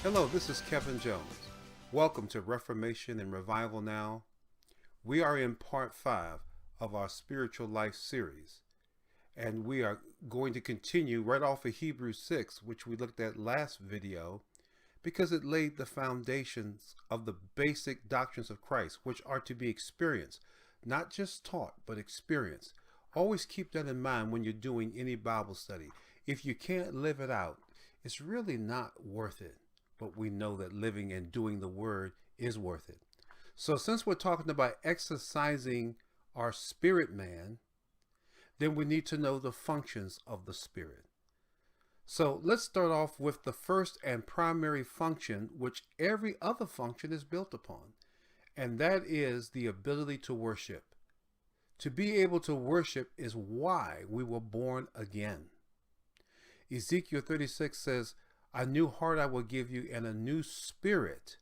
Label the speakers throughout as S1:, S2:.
S1: Hello, this is Kevin Jones. Welcome to Reformation and Revival Now. We are in part 5 of our spiritual life series, and we are going to continue right off of Hebrews 6, which we looked at last video, because it laid the foundations of the basic doctrines of Christ, which are to be experienced, not just taught, but experienced. Always keep that in mind when you're doing any Bible study. If you can't live it out, it's really not worth it. But we know that living and doing the word is worth it. So since we're talking about exercising our spirit man, then we need to know the functions of the spirit. So let's start off with the first and primary function, which every other function is built upon, and that is the ability to worship. To be able to worship is why we were born again. Ezekiel 36 says, "A new heart I will give you and a new spirit."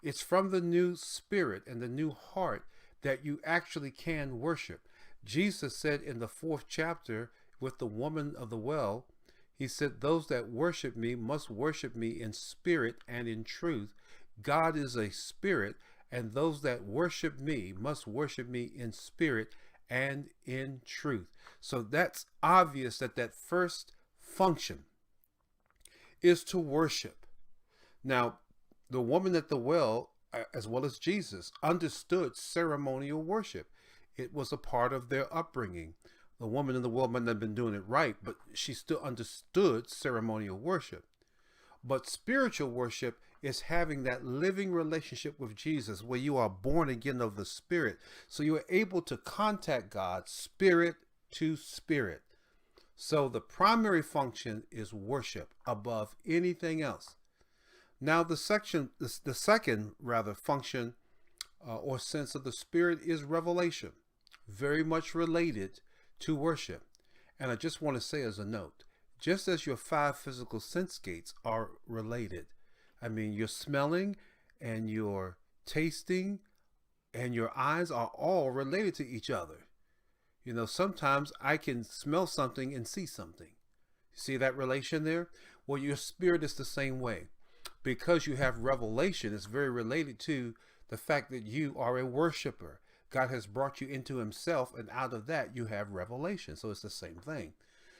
S1: It's from the new spirit and the new heart that you actually can worship. Jesus said in the 4th chapter with the woman of the well, he said, "Those that worship me must worship me in spirit and in truth. God is a spirit, and those that worship me must worship me in spirit and in truth." So that's obvious that that first function is to worship. Now, the woman at the well, as well as Jesus, understood ceremonial worship. It was a part of their upbringing. The woman in the well might not have been doing it right, but she still understood ceremonial worship. But spiritual worship is having that living relationship with Jesus where you are born again of the Spirit. So you are able to contact God spirit to spirit. So the primary function is worship above anything else. Now the second function or sense of the Spirit is revelation, very much related to worship. And I just want to say as a note, just as your 5 physical sense gates are related, I mean your smelling and your tasting and your eyes are all related to each other. You know, sometimes I can smell something and see something. See that relation there? Well, your spirit is the same way. Because you have revelation, it's very related to the fact that you are a worshiper. God has brought you into himself, and out of that you have revelation. So it's the same thing.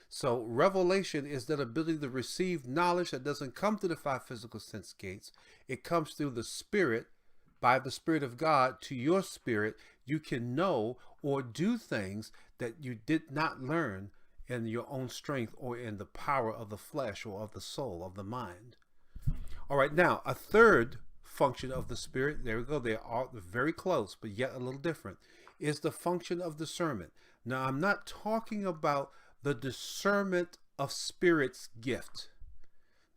S1: So revelation is that ability to receive knowledge that doesn't come through the 5 physical sense gates. It comes through the Spirit. By the Spirit of God to your spirit, you can know or do things that you did not learn in your own strength or in the power of the flesh or of the soul, of the mind. All right, now a third function of the Spirit, there we go, they are very close, but yet a little different, is the function of discernment. Now, I'm not talking about the discernment of Spirit's gift.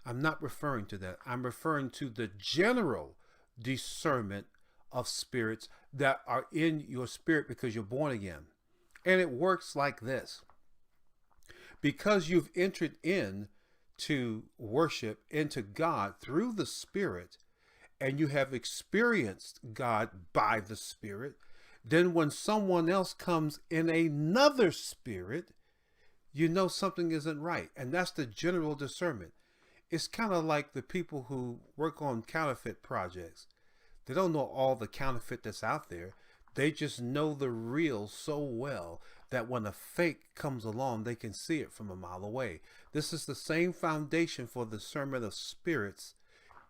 S1: I'm not referring to that. I'm referring to the general discernment of spirits that are in your spirit because you're born again. And it works like this. Because you've entered in to worship into God through the Spirit, and you have experienced God by the Spirit, then when someone else comes in another spirit, you know something isn't right. And that's the general discernment. It's kind of like the people who work on counterfeit projects. They don't know all the counterfeit that's out there. They just know the real so well that when a fake comes along, they can see it from a mile away. This is the same foundation for the discernment of spirits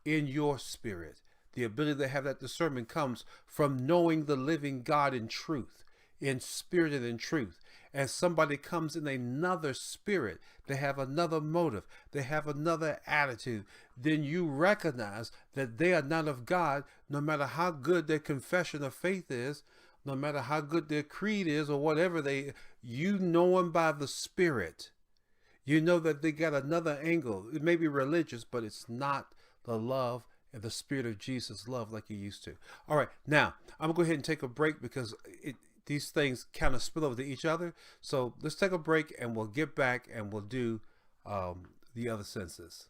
S1: in your spirit. The ability to have that discernment comes from knowing the living God in truth, in spirit and in truth. As somebody comes in another spirit, they have another motive, they have another attitude, then you recognize that they are not of God, no matter how good their confession of faith is, no matter how good their creed is or whatever you know them by the Spirit. You know that they got another angle. It may be religious, but it's not the love and the Spirit of Jesus love like you used to. All right, now I'm gonna go ahead and take a break because these things kind of spill over to each other. So let's take a break and we'll get back and we'll do the other senses.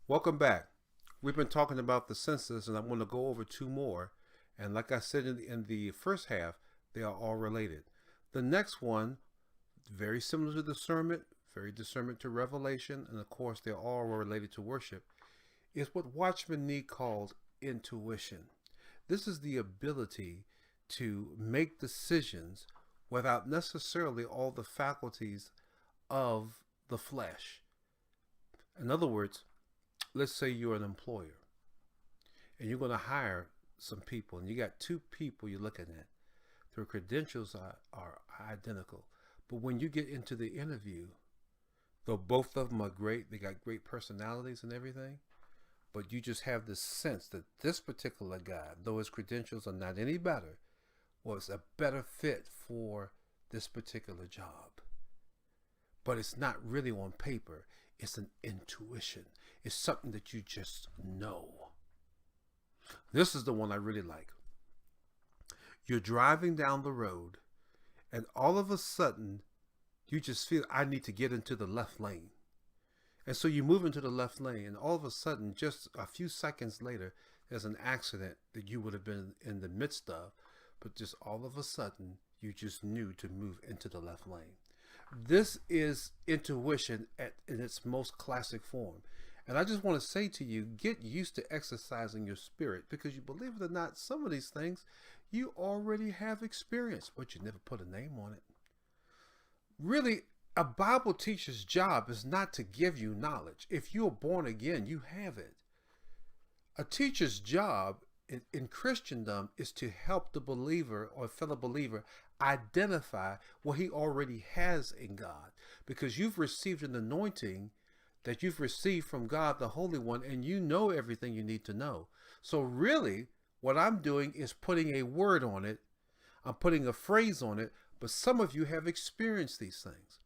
S1: Welcome back. We've been talking about the senses, and I'm going to go over two more. And like I said in the first half, they are all related. The next one, very similar to discernment, very discernment to revelation, and of course they're all related to worship, is what Watchmen Nee called intuition. This is the ability to make decisions without necessarily all the faculties of the flesh. In other words, let's say you're an employer and you're going to hire some people, and you got two people you're looking at. Their credentials are identical. But when you get into the interview, though both of them are great, they got great personalities and everything, but you just have this sense that this particular guy, though his credentials are not any better, was a better fit for this particular job. But it's not really on paper. It's an intuition. It's something that you just know. This is the one I really like. You're driving down the road, and all of a sudden, you just feel, I need to get into the left lane. And so you move into the left lane, and all of a sudden, just a few seconds later, there's an accident that you would have been in the midst of, but just all of a sudden, you just knew to move into the left lane. This is intuition in its most classic form. And I just want to say to you, get used to exercising your spirit, because you believe it or not, some of these things you already have experienced, but you never put a name on it. Really, a Bible teacher's job is not to give you knowledge. If you're born again, you have it. A teacher's job in Christendom is to help the believer or fellow believer identify what he already has in God, because you've received an anointing that you've received from God, the Holy One, and you know everything you need to know. So really, what I'm doing is putting a word on it. I'm putting a phrase on it, but some of you have experienced these things.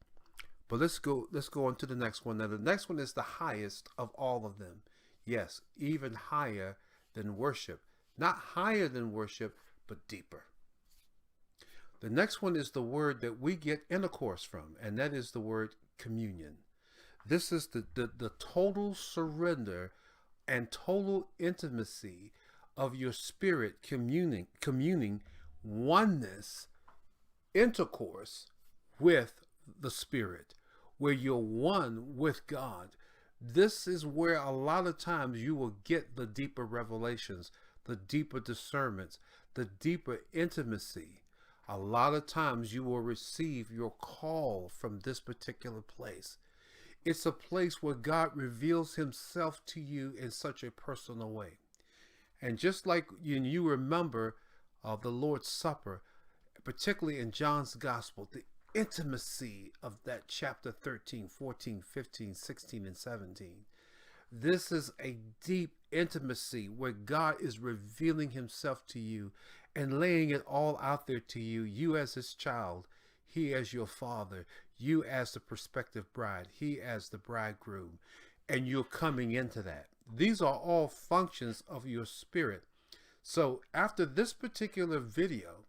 S1: But let's go on to the next one. Now, the next one is the highest of all of them. Yes, even higher than worship. Not higher than worship, but deeper. The next one is the word that we get intercourse from, and that is the word communion. This is the total surrender and total intimacy of your spirit communing oneness, intercourse with the Spirit, where you're one with God. This is where a lot of times you will get the deeper revelations, the deeper discernments, the deeper intimacy. A lot of times you will receive your call from this particular place. It's a place where God reveals himself to you in such a personal way. And just like you remember the Lord's Supper, particularly in John's Gospel, the intimacy of that chapter 13, 14, 15, 16, and 17. This is a deep intimacy where God is revealing himself to you and laying it all out there to you, you as his child, he as your father, you as the prospective bride, he as the bridegroom, and you're coming into that. These are all functions of your spirit. So after this particular video,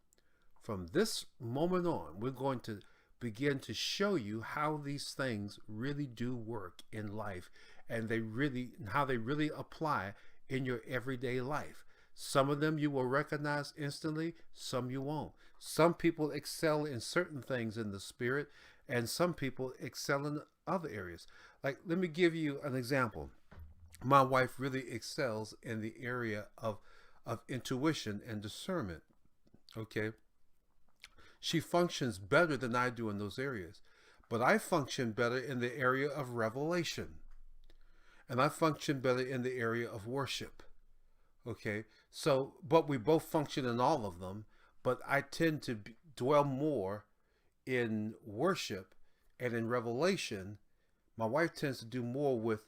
S1: from this moment on, we're going to begin to show you how these things really do work in life, and how they really apply in your everyday life. Some of them you will recognize instantly, some you won't. Some people excel in certain things in the spirit, and some people excel in other areas. Like, let me give you an example. My wife really excels in the area of intuition and discernment. Okay. She functions better than I do in those areas. But I function better in the area of revelation. And I function better in the area of worship. Okay. So, but we both function in all of them. But I tend to dwell more in worship and in revelation. My wife tends to do more with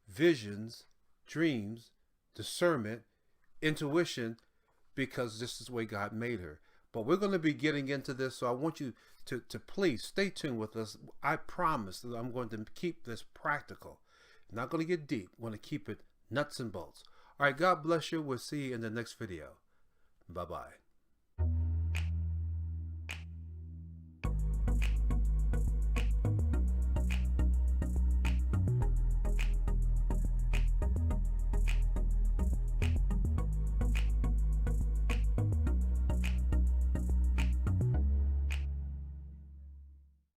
S1: visions, dreams, discernment, intuition, because this is the way God made her. But we're going to be getting into this, so I want you to please stay tuned with us. I promise that I'm going to keep this practical. I'm not going to get deep. I'm going to keep it nuts and bolts. All right, God bless you. We'll see you in the next video. Bye-bye.